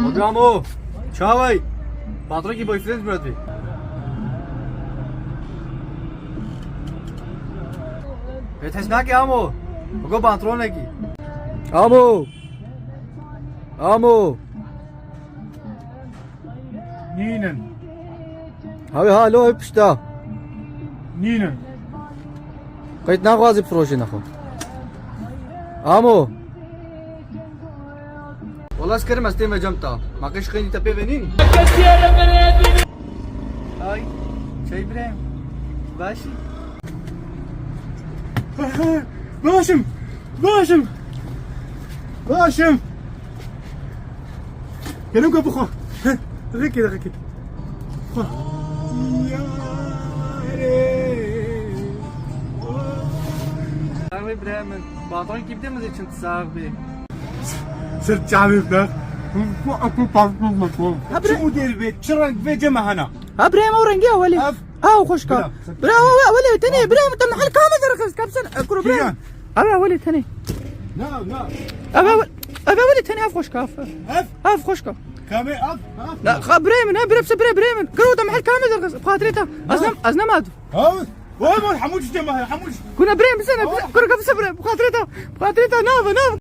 Odamo, čavaj, Patrick boyfriend brate. Betesnak amo, go patroneki. Amo. Ninen. Abi halo hepsta. Ninen. قيت ناغوازي بفروشي ناخو. Amo. والله سكرم استيما جمتا. ما كش خيني تبي بنين. هاي. شاي بريم. باشي. باشم كلمك ابو خو ركي يا Abi Bremen. Patron gibdiğimiz için sahibi. صرت شعبي فلاخ شو مدير البيت شرنك في جمع هنا ها بريم ورنجي ولي أف. خوش كا برا ولي تاني بريم انت محل كامل درك كابسن كرو بريم كيان. ابا ولي تاني لا ابا ولي تاني اف خوش كاف اف خوش كا كامل اف لا بريم انا بريم بريم كرو محل كامل درك بخاطريتا ازنم هذا وين حموش جمع حموش كنا بريم سنه كرو كابسن بريم بخاطريتا نافا